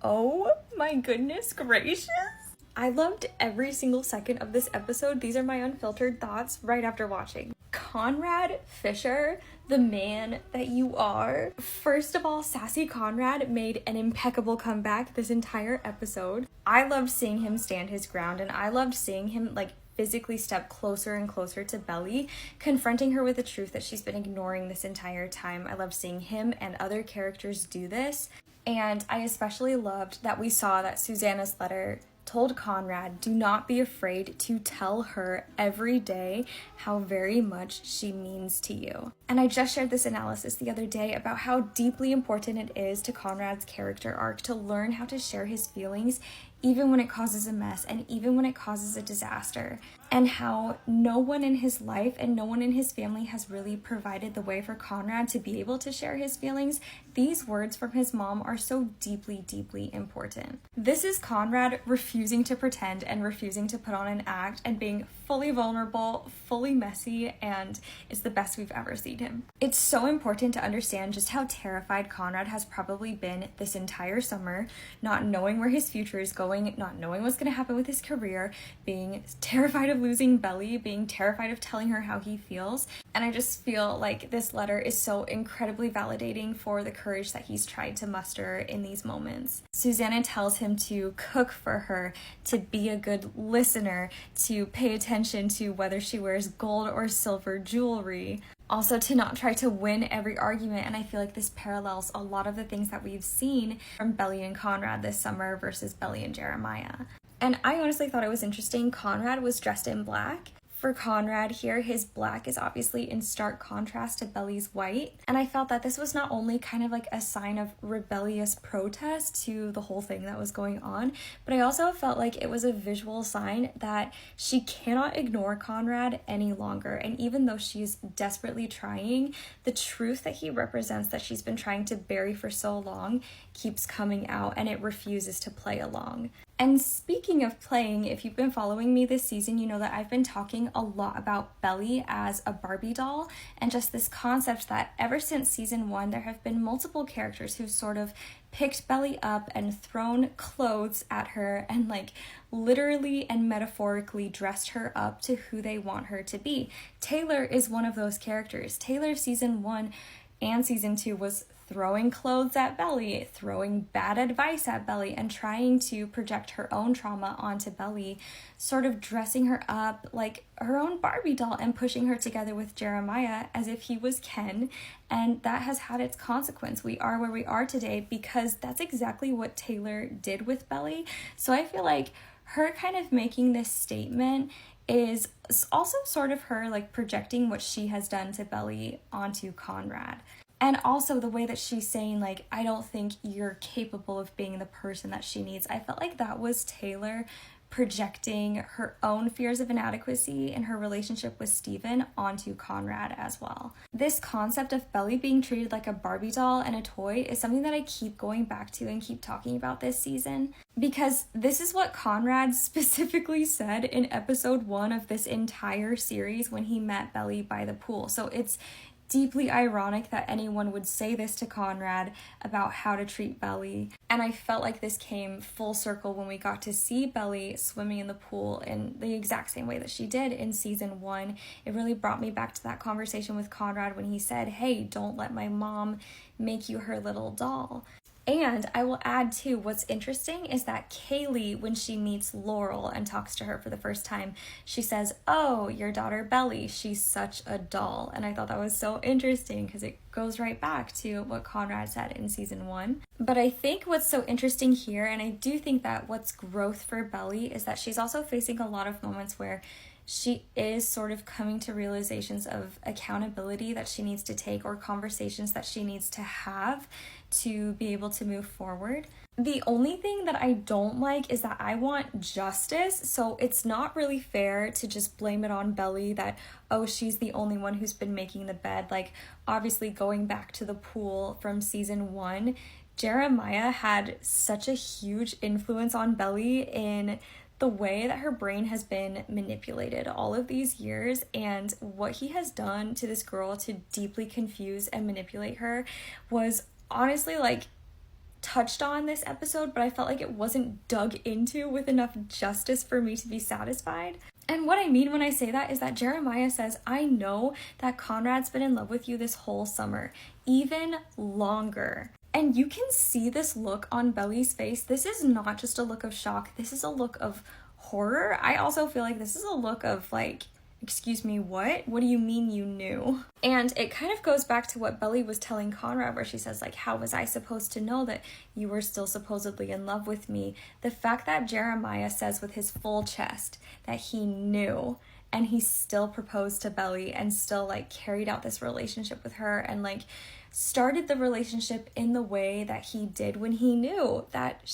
Oh my goodness gracious. I loved every single second of this episode. These are my unfiltered thoughts right after watching. Conrad Fisher, the man that you are. First of all, sassy Conrad made an impeccable comeback this entire episode. I loved seeing him stand his ground, and I loved seeing him physically step closer and closer to Belly, confronting her with the truth that she's been ignoring this entire time. I loved seeing him and other characters do this. And I especially loved that we saw that Susanna's letter told Conrad, do not be afraid to tell her every day how very much she means to you. And I just shared this analysis the other day about how deeply important it is to Conrad's character arc to learn how to share his feelings even when it causes a mess and even when it causes a disaster, and how no one in his life and no one in his family has really provided the way for Conrad to be able to share his feelings. These words from his mom are so deeply, deeply important. This is Conrad refusing to pretend and refusing to put on an act and being fully vulnerable, fully messy, and it's the best we've ever seen him. It's so important to understand just how terrified Conrad has probably been this entire summer, not knowing where his future is going, not knowing what's going to happen with his career, being terrified of losing Belly, being terrified of telling her how he feels. And I just feel like this letter is so incredibly validating for the courage that he's tried to muster in these moments. Susanna tells him to cook for her, to be a good listener, to pay attention to whether she wears gold or silver jewelry. Also, to not try to win every argument, and I feel like this parallels a lot of the things that we've seen from Belly and Conrad this summer versus Belly and Jeremiah. And I honestly thought it was interesting. Conrad was dressed in black. For Conrad here, his black is obviously in stark contrast to Belly's white. And I felt that this was not only kind of like a sign of rebellious protest to the whole thing that was going on, but I also felt like it was a visual sign that she cannot ignore Conrad any longer. And even though she's desperately trying, the truth that he represents that she's been trying to bury for so long keeps coming out, and it refuses to play along. And speaking of playing, if you've been following me this season, you know that I've been talking a lot about Belly as a Barbie doll, and just this concept that ever since season 1, there have been multiple characters who've sort of picked Belly up and thrown clothes at her and literally and metaphorically dressed her up to who they want her to be. Taylor is one of those characters. Taylor season 1 and season 2 was throwing clothes at Belly, throwing bad advice at Belly, and trying to project her own trauma onto Belly, sort of dressing her up like her own Barbie doll and pushing her together with Jeremiah as if he was Ken. And that has had its consequence. We are where we are today because that's exactly what Taylor did with Belly. So I feel like her kind of making this statement is also sort of her projecting what she has done to Belly onto Conrad. And also the way that she's saying, I don't think you're capable of being the person that she needs. I felt like that was Taylor projecting her own fears of inadequacy in her relationship with Steven onto Conrad as well. This concept of Belly being treated like a Barbie doll and a toy is something that I keep going back to and keep talking about this season, because this is what Conrad specifically said in episode 1 of this entire series when he met Belly by the pool. So it's deeply ironic that anyone would say this to Conrad about how to treat Belly. And I felt like this came full circle when we got to see Belly swimming in the pool in the exact same way that she did in season 1. It really brought me back to that conversation with Conrad when he said, hey, don't let my mom make you her little doll. And I will add too, what's interesting is that Kaylee, when she meets Laurel and talks to her for the first time, she says, oh, your daughter Belly, she's such a doll. And I thought that was so interesting because it goes right back to what Conrad said in season 1. But I think what's so interesting here, and I do think that what's growth for Belly, is that she's also facing a lot of moments where she is sort of coming to realizations of accountability that she needs to take or conversations that she needs to have to be able to move forward. The only thing that I don't like is that I want justice, so it's not really fair to just blame it on Belly that, oh, she's the only one who's been making the bed. Obviously going back to the pool from season 1, Jeremiah had such a huge influence on Belly in the way that her brain has been manipulated all of these years, and what he has done to this girl to deeply confuse and manipulate her was honestly touched on this episode, but I felt like it wasn't dug into with enough justice for me to be satisfied. And what I mean when I say that is that Jeremiah says, I know that Conrad's been in love with you this whole summer, even longer. And you can see this look on Belly's face. This is not just a look of shock. This is a look of horror. I also feel like this is a look of like, excuse me, what? What do you mean you knew? And it kind of goes back to what Belly was telling Conrad, where she says, like, how was I supposed to know that you were still supposedly in love with me? The fact that Jeremiah says with his full chest that he knew, and he still proposed to Belly and still like carried out this relationship with her and like started the relationship in the way that he did when he knew that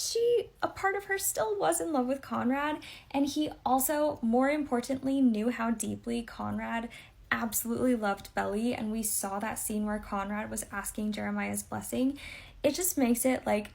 a part of her still was in love with Conrad. And he also, more importantly, knew how deeply Conrad absolutely loved Belly. And we saw that scene where Conrad was asking Jeremiah's blessing. It just makes it like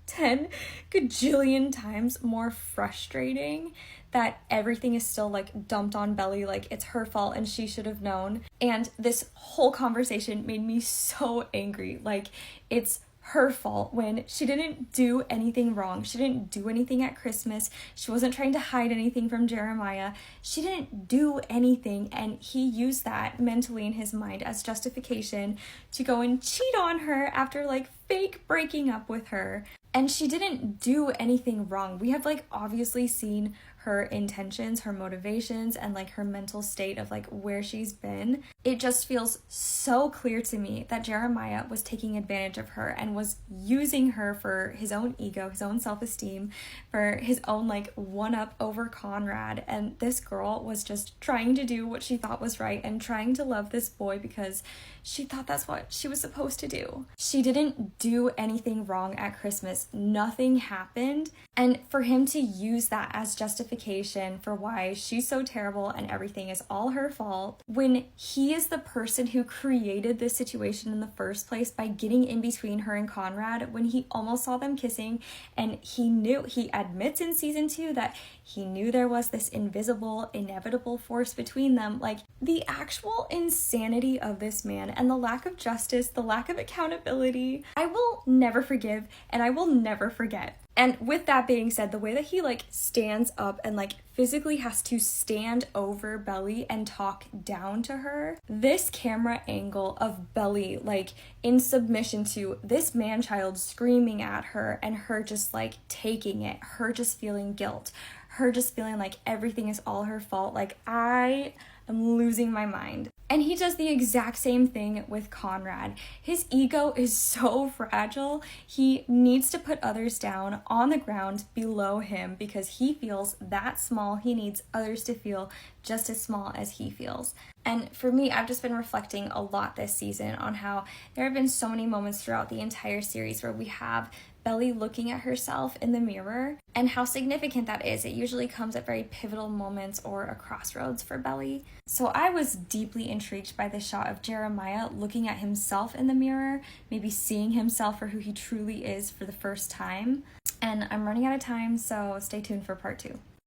10 gajillion times more frustrating that everything is still like dumped on Belly, like it's her fault and she should have known. And this whole conversation made me so angry. Like, it's her fault when she didn't do anything wrong. She didn't do anything at Christmas. She wasn't trying to hide anything from Jeremiah. She didn't do anything, and he used that mentally in his mind as justification to go and cheat on her after like fake breaking up with her. And she didn't do anything wrong. We have like obviously seen her intentions, her motivations, and like her mental state of like where she's been. It just feels so clear to me that Jeremiah was taking advantage of her and was using her for his own ego, his own self-esteem, for his own like one-up over Conrad. And this girl was just trying to do what she thought was right and trying to love this boy because she thought that's what she was supposed to do. She didn't do anything wrong at Christmas. Nothing happened. And for him to use that as justification for why she's so terrible and everything is all her fault, when he is the person who created this situation in the first place by getting in between her and Conrad, when he almost saw them kissing, and he admits in season 2 that he knew there was this invisible, inevitable force between them. Like, the actual insanity of this man and the lack of justice, the lack of accountability, I will never forgive and I will never forget. And with that being said, the way that he like stands up and like physically has to stand over Belly and talk down to her, this camera angle of Belly like in submission to this man-child screaming at her and her just like taking it, her just feeling guilt, her just feeling like everything is all her fault, like I am losing my mind. And he does the exact same thing with Conrad. His ego is so fragile. He needs to put others down on the ground below him because he feels that small. He needs others to feel just as small as he feels. And for me, I've just been reflecting a lot this season on how there have been so many moments throughout the entire series where we have Belly looking at herself in the mirror and how significant that is. It usually comes at very pivotal moments or a crossroads for Belly. So I was deeply intrigued by the shot of Jeremiah looking at himself in the mirror, maybe seeing himself for who he truly is for the first time. And I'm running out of time, so stay tuned for part 2.